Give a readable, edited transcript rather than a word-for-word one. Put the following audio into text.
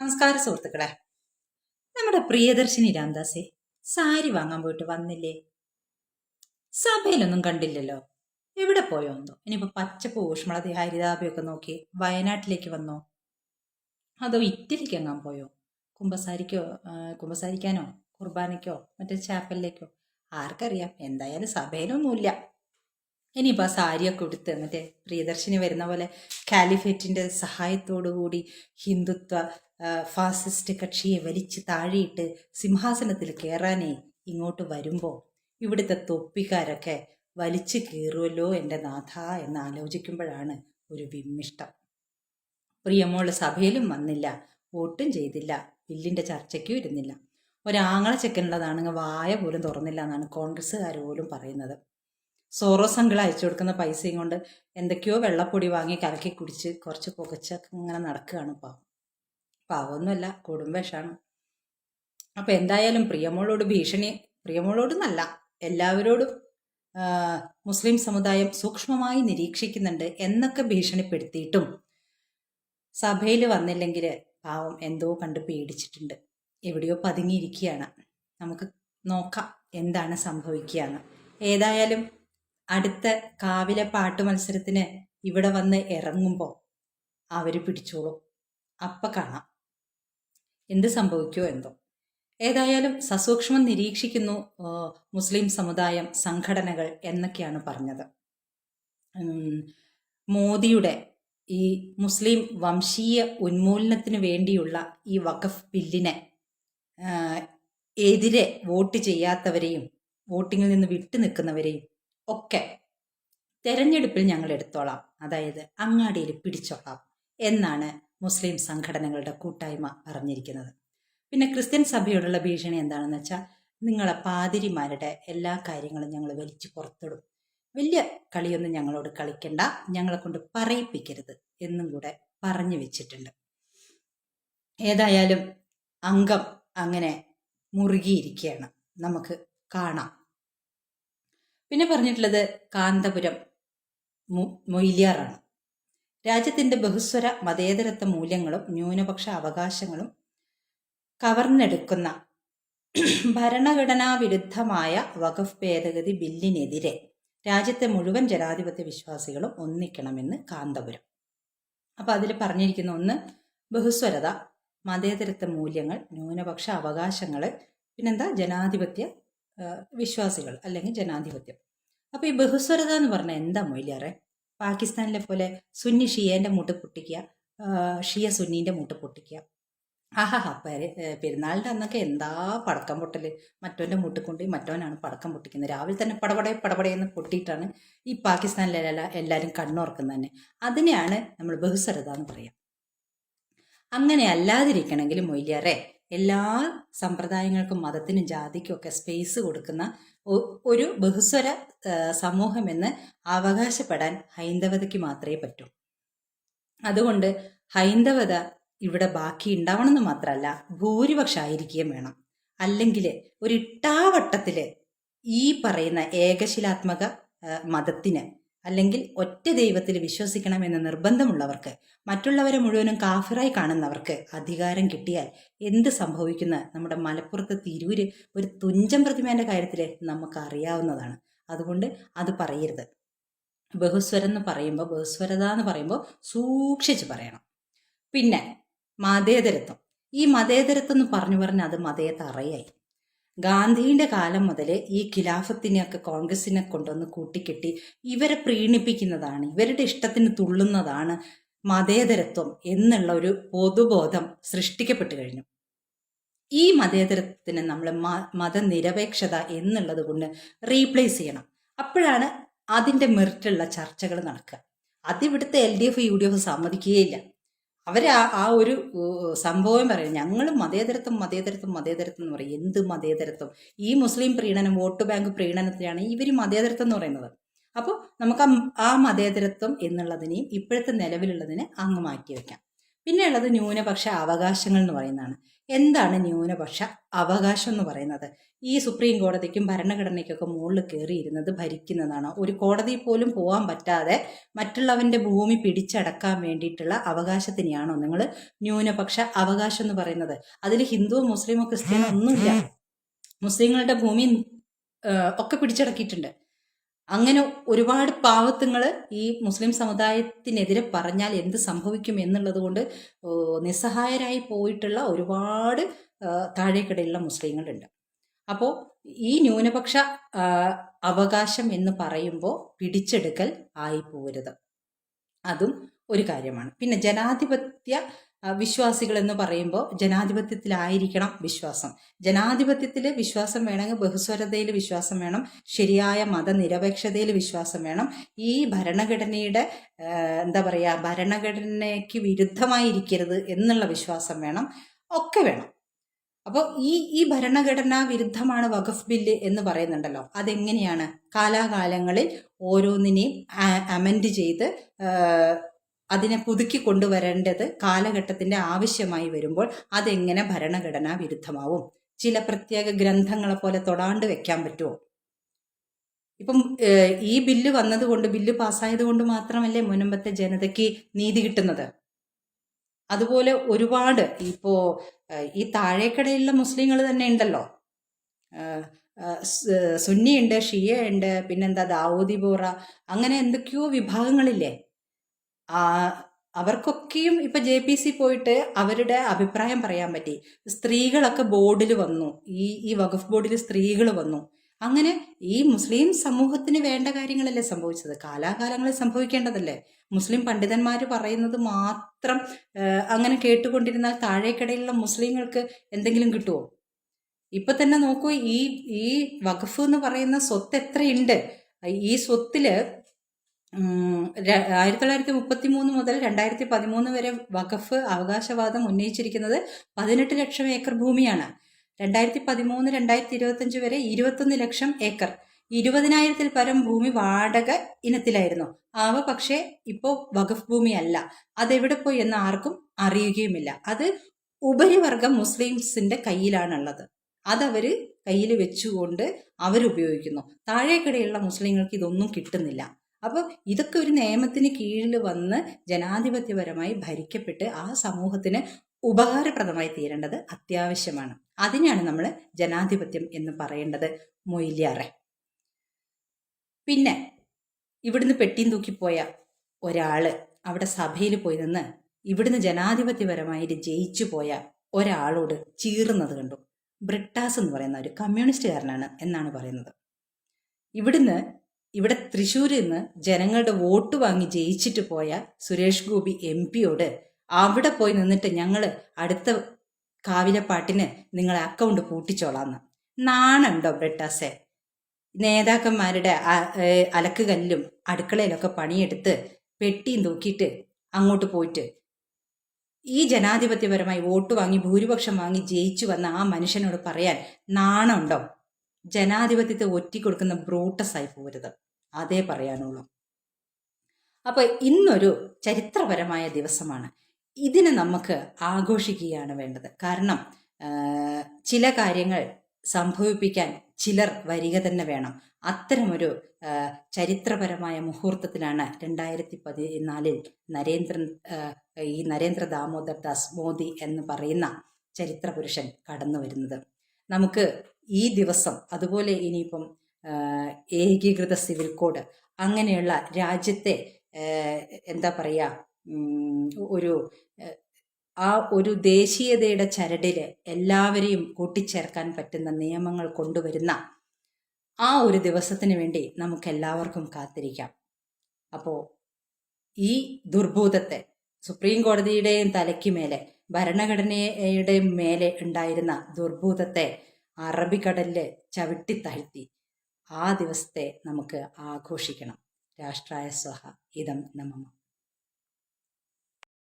നമസ്കാരം സുഹൃത്തുക്കളെ. നമ്മുടെ പ്രിയദർശിനി രാംദാസെ സാരി വാങ്ങാൻ പോയിട്ട് വന്നില്ലേ? സഭയിലൊന്നും കണ്ടില്ലല്ലോ. എവിടെ പോയോ എന്തോ? ഇനിയിപ്പോ പച്ചപ്പ് ഊഷ്മളതി ഹരിതാപയൊക്കെ നോക്കി വയനാട്ടിലേക്ക് വന്നോ? അതോ ഇറ്റലിക്ക് എങ്ങാൻ പോയോ? കുമ്പസാരിക്കോ കുമ്പസാരിക്കാനോ കുർബാനയ്ക്കോ മറ്റേ ചാപ്പലിലേക്കോ? ആർക്കറിയാം. എന്തായാലും സഭയിലൊന്നുമില്ല. ഇനിയിപ്പോൾ ആ സാരിയൊക്കെ ഉടുത്ത് മറ്റേ പ്രിയദർശിനി വരുന്ന പോലെ കാലിഫേറ്റിൻ്റെ സഹായത്തോടു കൂടി ഹിന്ദുത്വ ഫാസിസ്റ്റ് കക്ഷിയെ വലിച്ച് താഴെയിട്ട് സിംഹാസനത്തിൽ കയറാനേ ഇങ്ങോട്ട് വരുമ്പോൾ ഇവിടുത്തെ തൊപ്പിക്കാരൊക്കെ വലിച്ചു കീറുമല്ലോ എൻ്റെ നാഥ എന്ന് ആലോചിക്കുമ്പോഴാണ് ഒരു വിമ്മിഷ്ടം. പ്രിയമോള് സഭയിലും വന്നില്ല, വോട്ടും ചെയ്തില്ല, ബില്ലിൻ്റെ ചർച്ചയ്ക്കും ഇരുന്നില്ല. ഒരാങ്ങളെ ചെക്കനുള്ളതാണെങ്കിൽ വായ പോലും തുറന്നില്ല എന്നാണ് കോൺഗ്രസ്സുകാർ പോലും പറയുന്നത്. സോറോസ് അങ്കിൾ അയച്ചു കൊടുക്കുന്ന പൈസയും കൊണ്ട് എന്തൊക്കെയോ വെള്ളപ്പൊടി വാങ്ങി കലക്കി കുടിച്ച് കുറച്ച് പുകച്ചൊക്കെ ഇങ്ങനെ നടക്കുകയാണ് പാവം. പാവമൊന്നുമല്ല, കുടുംബേഷാണ്. അപ്പം എന്തായാലും പ്രിയമോളോടൊന്നല്ല, എല്ലാവരോടും മുസ്ലിം സമുദായം സൂക്ഷ്മമായി നിരീക്ഷിക്കുന്നുണ്ട് എന്നൊക്കെ ഭീഷണിപ്പെടുത്തിയിട്ടും സഭയിൽ വന്നില്ലെങ്കിൽ പാവം എന്തോ കണ്ട് പേടിച്ചിട്ടുണ്ട്. എവിടെയോ പതുങ്ങിയിരിക്കുകയാണ്. നമുക്ക് നോക്കാം എന്താണ് സംഭവിക്കുകയെന്ന്. ഏതായാലും അടുത്ത കാവിലെ പാട്ട് മത്സരത്തിന് ഇവിടെ വന്ന് ഇറങ്ങുമ്പോൾ അവർ പിടിച്ചോളും. അപ്പം കാണാം എന്ത് സംഭവിക്കുമോ എന്തോ. ഏതായാലും സസൂക്ഷ്മം നിരീക്ഷിക്കുന്നു മുസ്ലിം സമുദായം, സംഘടനകൾ എന്നൊക്കെയാണ് പറഞ്ഞത്. മോദിയുടെ ഈ മുസ്ലിം വംശീയ ഉന്മൂലനത്തിന് വേണ്ടിയുള്ള ഈ വഖഫ് ബില്ലിനെ എതിരെ വോട്ട് ചെയ്യാത്തവരെയും വോട്ടിങ്ങിൽ നിന്ന് വിട്ടു നിൽക്കുന്നവരെയും ഒക്കെ തെരഞ്ഞെടുപ്പിൽ ഞങ്ങൾ എടുത്തോളാം, അതായത് അങ്ങാടിയിൽ പിടിച്ചോളാം എന്നാണ് മുസ്ലിം സംഘടനകളുടെ കൂട്ടായ്മ പറഞ്ഞിരിക്കുന്നത്. പിന്നെ ക്രിസ്ത്യൻ സഭയോടുള്ള ഭീഷണി എന്താണെന്ന് വെച്ചാൽ, നിങ്ങളെ പാതിരിമാരുടെ എല്ലാ കാര്യങ്ങളും ഞങ്ങൾ വലിച്ചു പുറത്തിടും, വലിയ കളിയൊന്നും ഞങ്ങളോട് കളിക്കണ്ട, ഞങ്ങളെ കൊണ്ട് പറയിപ്പിക്കരുത് എന്നും കൂടെ പറഞ്ഞു വെച്ചിട്ടുണ്ട്. ഏതായാലും അംഗം അങ്ങനെ മുറുകിയിരിക്കുകയാണ്, നമുക്ക് കാണാം. പിന്നെ പറഞ്ഞിട്ടുള്ളത് കാന്തപുരം മൊയ്ലിയാറാണ്. രാജ്യത്തിൻ്റെ ബഹുസ്വര മതേതരത്വ മൂല്യങ്ങളും ന്യൂനപക്ഷ അവകാശങ്ങളും കവർന്നെടുക്കുന്ന ഭരണഘടനാ വിരുദ്ധമായ വഖഫ് ഭേദഗതി ബില്ലിനെതിരെ രാജ്യത്തെ മുഴുവൻ ജനാധിപത്യ വിശ്വാസികളും ഒന്നിക്കണമെന്ന് കാന്തപുരം. അപ്പം അതിൽ പറഞ്ഞിരിക്കുന്ന ഒന്ന് ബഹുസ്വരത, മതേതരത്വ മൂല്യങ്ങൾ, ന്യൂനപക്ഷ അവകാശങ്ങൾ, പിന്നെന്താ ജനാധിപത്യ വിശ്വാസികൾ അല്ലെങ്കിൽ ജനാധിപത്യം. അപ്പോൾ ഈ ബഹുസ്വരത എന്ന് പറഞ്ഞാൽ എന്താ മൊയ്ലിയാറെ? പാകിസ്ഥാനിലെ പോലെ സുന്നി ഷിയേൻ്റെ മൂട്ട് പൊട്ടിക്കുക, ഷിയ സുന്നീൻ്റെ മൂട്ട് പൊട്ടിക്കുക. ആഹാ പെരുന്നാളിൻ്റെ അന്നൊക്കെ എന്താ പടക്കം പൊട്ടല്! മറ്റവൻ്റെ മൂട്ടിൽ കൊണ്ട് മറ്റവനാണ് പടക്കം പൊട്ടിക്കുന്നത്. രാവിലെ തന്നെ പടപടയെന്ന് പൊട്ടിയിട്ടാണ് ഈ പാകിസ്ഥാനിലെ എല്ലാവരും കണ്ണുറക്കുന്നത് തന്നെ. അതിനെയാണ് നമ്മൾ ബഹുസ്വരത എന്ന് പറയാം. അങ്ങനെ അല്ലാതിരിക്കണമെങ്കിൽ മൊയ്ലിയാറെ എല്ലാ സമ്പ്രദായങ്ങൾക്കും മതത്തിനും ജാതിക്കും ഒക്കെ സ്പേസ് കൊടുക്കുന്ന ഒരു ബഹുസ്വര സമൂഹമെന്ന് അവകാശപ്പെടാൻ ഹൈന്ദവതയ്ക്ക് മാത്രമേ പറ്റൂ. അതുകൊണ്ട് ഹൈന്ദവത ഇവിടെ ബാക്കി ഉണ്ടാവണമെന്ന് മാത്രമല്ല, ഭൂരിപക്ഷമായിരിക്കുകയും വേണം. അല്ലെങ്കിൽ ഒരു ഇട്ടാവട്ടത്തിൽ ഈ പറയുന്ന ഏകശിലാത്മക മതത്തിന് അല്ലെങ്കിൽ ഒറ്റ ദൈവത്തിൽ വിശ്വസിക്കണമെന്ന് നിർബന്ധമുള്ളവർക്ക്, മറ്റുള്ളവരെ മുഴുവനും കാഫിറായി കാണുന്നവർക്ക് അധികാരം കിട്ടിയാൽ എന്ത് സംഭവിക്കുന്ന നമ്മുടെ മലപ്പുറത്ത് തിരൂര് ഒരു തുഞ്ചൻ പ്രതിമേൻ്റെ കാര്യത്തിൽ നമുക്ക് അറിയാവുന്നതാണ്. അതുകൊണ്ട് അത് പറയരുത്. ബഹുസ്വരം എന്ന് പറയുമ്പോൾ, ബഹുസ്വരത എന്ന് പറയുമ്പോൾ സൂക്ഷിച്ച് പറയണം. പിന്നെ മതേതരത്വം. ഈ മതേതരത്വം എന്ന് പറഞ്ഞു അത് മതേതറയായി. ഗാന്ധിയുടെ കാലം മുതൽ ഈ ഖിലാഫത്തിനെയൊക്കെ കോൺഗ്രസിനെ കൊണ്ടുവന്ന് കൂട്ടിക്കെട്ടി ഇവരെ പ്രീണിപ്പിക്കുന്നതാണ്, ഇവരുടെ ഇഷ്ടത്തിന് തുള്ളുന്നതാണ് മതേതരത്വം എന്നുള്ള ഒരു പൊതുബോധം സൃഷ്ടിക്കപ്പെട്ടു കഴിഞ്ഞു. ഈ മതേതരത്വത്തിന് നമ്മൾ മതനിരപേക്ഷത എന്നുള്ളത് കൊണ്ട് റീപ്ലേസ് ചെയ്യണം. അപ്പോഴാണ് അതിൻ്റെ മെറിറ്റുള്ള ചർച്ചകൾ നടക്കുക. അതിവിടുത്തെ LDF UDF സമ്മതിക്കുകയില്ല. അവർ ആ ഒരു സംഭവം പറയും, ഞങ്ങൾ മതേതരത്വം എന്ന് പറയും. എന്ത് മതേതരത്വം? ഈ മുസ്ലിം പ്രീണനം, വോട്ട് ബാങ്ക് പ്രീണനത്തിലാണ് ഇവർ മതേതരത്വം എന്ന് പറയുന്നത്. അപ്പോൾ നമുക്ക് ആ മതേതരത്വം എന്നുള്ളതിനെയും ഇപ്പോഴത്തെ നിലവിലുള്ളതിനെ അങ്ങ് മാറ്റി വയ്ക്കാം. പിന്നെ ഉള്ളത് ന്യൂനപക്ഷ അവകാശങ്ങൾ എന്ന് പറയുന്നതാണ്. എന്താണ് ന്യൂനപക്ഷ അവകാശം എന്ന് പറയുന്നത്? ഈ സുപ്രീം കോടതിക്കും ഭരണഘടനയ്ക്കൊക്കെ മുകളിൽ കയറിയിരുന്നത് ഭരിക്കുന്നതാണ്. ഒരു കോടതിയിൽ പോലും പോകാൻ പറ്റാതെ മറ്റുള്ളവന്റെ ഭൂമി പിടിച്ചടക്കാൻ വേണ്ടിയിട്ടുള്ള അവകാശത്തിനെയാണോ നിങ്ങൾ ന്യൂനപക്ഷ അവകാശം എന്ന് പറയുന്നത്? അതിൽ ഹിന്ദുവോ മുസ്ലിമോ ക്രിസ്ത്യാനോ ഒന്നുമില്ല. മുസ്ലിങ്ങളുടെ ഭൂമി ഒക്കെ പിടിച്ചടക്കിയിട്ടുണ്ട്. അങ്ങനെ ഒരുപാട് പാവത്തുങ്ങൾ ഈ മുസ്ലിം സമുദായത്തിനെതിരെ പറഞ്ഞാൽ എന്ത് സംഭവിക്കും എന്നുള്ളത് കൊണ്ട് നിസ്സഹായരായി പോയിട്ടുള്ള ഒരുപാട് താഴേക്കിടയിലുള്ള മുസ്ലിങ്ങളുണ്ട്. അപ്പോൾ ഈ ന്യൂനപക്ഷ അവകാശം എന്ന് പറയുമ്പോൾ പിടിച്ചെടുക്കൽ ആയി പോരുത്, അതും ഒരു കാര്യമാണ്. പിന്നെ ജനാധിപത്യ വിശ്വാസികൾ എന്ന് പറയുമ്പോൾ ജനാധിപത്യത്തിലായിരിക്കണം വിശ്വാസം. ജനാധിപത്യത്തിൽ വിശ്വാസം വേണമെങ്കിൽ ബഹുസ്വരതയിൽ വിശ്വാസം വേണം, ശരിയായ മതനിരപേക്ഷതയിൽ വിശ്വാസം വേണം, ഈ ഭരണഘടനയുടെ എന്താ പറയുക, ഭരണഘടനയ്ക്ക് വിരുദ്ധമായിരിക്കരുത് എന്നുള്ള വിശ്വാസം വേണം, ഒക്കെ വേണം. അപ്പോൾ ഈ ഭരണഘടനാ വിരുദ്ധമാണ് വഖഫ് ബില്ല് എന്ന് പറയുന്നുണ്ടല്ലോ, അതെങ്ങനെയാണ്? കാലാകാലങ്ങളിൽ ഓരോന്നിനെയും അമെൻഡ് ചെയ്ത് അതിനെ പുതുക്കി കൊണ്ടുവരേണ്ടത് കാലഘട്ടത്തിന്റെ ആവശ്യമായി വരുമ്പോൾ അതെങ്ങനെ ഭരണഘടനാ വിരുദ്ധമാവും? ചില പ്രത്യേക ഗ്രന്ഥങ്ങളെ പോലെ തൊടാണ്ട് വെക്കാൻ പറ്റുമോ? ഇപ്പം ഈ ബില്ല് വന്നതുകൊണ്ട്, ബില്ല് പാസ്സായത് കൊണ്ട് മാത്രമല്ലേ മുൻപത്തെ ജനതയ്ക്ക് നീതി കിട്ടുന്നത്? അതുപോലെ ഒരുപാട് ഇപ്പോ ഈ താഴേക്കടയിലുള്ള മുസ്ലിങ്ങൾ തന്നെ ഉണ്ടല്ലോ, സുന്നിയുണ്ട്, ഷിയ ഉണ്ട്, പിന്നെന്താ ദാവൂദി ബോറ, അങ്ങനെ എന്തൊക്കെയോ വിഭാഗങ്ങളില്ലേ. അവർക്കൊക്കെയും ഇപ്പൊ JPC പോയിട്ട് അവരുടെ അഭിപ്രായം പറയാൻ പറ്റി. സ്ത്രീകളൊക്കെ ബോർഡിൽ വന്നു, ഈ വഖഫ് ബോർഡിൽ സ്ത്രീകൾ വന്നു. അങ്ങനെ ഈ മുസ്ലിം സമൂഹത്തിന് വേണ്ട കാര്യങ്ങളല്ലേ സംഭവിച്ചത്, കാലാകാലങ്ങളിൽ സംഭവിക്കേണ്ടതല്ലേ. മുസ്ലിം പണ്ഡിതന്മാർ പറയുന്നത് മാത്രം അങ്ങനെ കേട്ടുകൊണ്ടിരുന്നാൽ താഴേക്കിടയിലുള്ള മുസ്ലിങ്ങൾക്ക് എന്തെങ്കിലും കിട്ടുമോ? ഇപ്പൊ തന്നെ നോക്കൂ, ഈ വഖഫ് എന്ന് പറയുന്ന സ്വത്ത് എത്രയുണ്ട്. ഈ സ്വത്തില് 1933 മുതൽ 2013 വരെ വഖഫ് അവകാശവാദം ഉന്നയിച്ചിരിക്കുന്നത് 18 ലക്ഷം ഏക്കർ ഭൂമിയാണ്. 2013 2025 വരെ 21 ലക്ഷം ഏക്കർ, 20,000-ൽ പരം ഭൂമി വാടക ഇനത്തിലായിരുന്നു. അവ പക്ഷേ ഇപ്പോൾ വഖഫ് ഭൂമി അല്ല. അതെവിടെ പോയി എന്ന് ആർക്കും അറിയുകയുമില്ല. അത് ഉപരിവർഗം മുസ്ലിംസിന്റെ കയ്യിലാണുള്ളത്. അതവര് കയ്യിൽ വെച്ചുകൊണ്ട് അവരുപയോഗിക്കുന്നു. താഴേക്കിടയിലുള്ള മുസ്ലിങ്ങൾക്ക് ഇതൊന്നും കിട്ടുന്നില്ല. അപ്പോൾ ഇതൊക്കെ ഒരു നിയമത്തിന് കീഴിൽ വന്ന് ജനാധിപത്യപരമായി ഭരിക്കപ്പെട്ട് ആ സമൂഹത്തിന് ഉപകാരപ്രദമായി തീരേണ്ടത് അത്യാവശ്യമാണ്. അതിനെയാണ് നമ്മൾ ജനാധിപത്യം എന്ന് പറയേണ്ടത് മൊയ്ലിയാറെ. പിന്നെ ഇവിടുന്ന് പെട്ടിയും തൂക്കിപ്പോയ ഒരാള് അവിടെ സഭയിൽ പോയി നിന്ന് ഇവിടുന്ന് ജനാധിപത്യപരമായിട്ട് ജയിച്ചു പോയ ഒരാളോട് ചീറുന്നത് കണ്ടു. ബ്രിട്ടാസ് എന്ന് പറയുന്ന ഒരു കമ്മ്യൂണിസ്റ്റുകാരനാണ് എന്നാണ് പറയുന്നത്. ഇവിടെ തൃശ്ശൂരിൽ നിന്ന് ജനങ്ങളുടെ വോട്ട് വാങ്ങി ജയിച്ചിട്ട് പോയ സുരേഷ് ഗോപി MP-യോട് അവിടെ പോയി നിന്നിട്ട് ഞങ്ങൾ അടുത്ത കാവിലപ്പാട്ടിന് നിങ്ങളെ അക്കൗണ്ട് പൂട്ടിച്ചോളാന്ന്. നാണുണ്ടോ ബ്രിട്ടാസെ? നേതാക്കന്മാരുടെ അലക്കുകല്ലും അടുക്കളയിലൊക്കെ പണിയെടുത്ത് പെട്ടിയും തൂക്കിയിട്ട് അങ്ങോട്ട് പോയിട്ട് ഈ ജനാധിപത്യപരമായി വോട്ട് വാങ്ങി ഭൂരിപക്ഷം വാങ്ങി ജയിച്ചു വന്ന ആ മനുഷ്യനോട് പറയാൻ നാണമുണ്ടോ? ജനാധിപത്യത്തെ ഒറ്റിക്കൊടുക്കുന്ന ബ്രൂട്ടസായി പോരുത്, അതേ പറയാനുള്ളൂ. അപ്പൊ ഇന്നൊരു ചരിത്രപരമായ ദിവസമാണ്. ഇതിനെ നമുക്ക് ആഘോഷിക്കുകയാണ് വേണ്ടത്. കാരണം ചില കാര്യങ്ങൾ സംഭവിപ്പിക്കാൻ ചിലർ വരിക തന്നെ വേണം. അത്തരമൊരു ചരിത്രപരമായ മുഹൂർത്തത്തിലാണ് 2014 നരേന്ദ്ര ദാമോദർ ദാസ് മോദി എന്ന് പറയുന്ന ചരിത്ര പുരുഷൻ കടന്നു വരുന്നത്. നമുക്ക് ഈ ദിവസം, അതുപോലെ ഇനിയിപ്പം ഏകീകൃത സിവിൽ കോഡ്, അങ്ങനെയുള്ള രാജ്യത്തെ എന്താ പറയുക, ഒരു ദേശീയതയുടെ ചരടിൽ എല്ലാവരെയും കൂട്ടിച്ചേർക്കാൻ പറ്റുന്ന നിയമങ്ങൾ കൊണ്ടുവരുന്ന ആ ഒരു ദിവസത്തിന് വേണ്ടി നമുക്ക് എല്ലാവർക്കും കാത്തിരിക്കാം. അപ്പോൾ ഈ ദുർഭൂതത്തെ, സുപ്രീം കോടതിയുടെയും തലയ്ക്ക് മേലെ, ഭരണഘടനയുടെ മേലെ ഉണ്ടായിരുന്ന ദുർഭൂതത്തെ അറബിക്കടലിൽ ചവിട്ടിത്താഴ്ത്തി ആ ദിവസത്തെ നമുക്ക് ആഘോഷിക്കണം. രാഷ്ട്രായ സ്വഹ ഇദം നമഃ.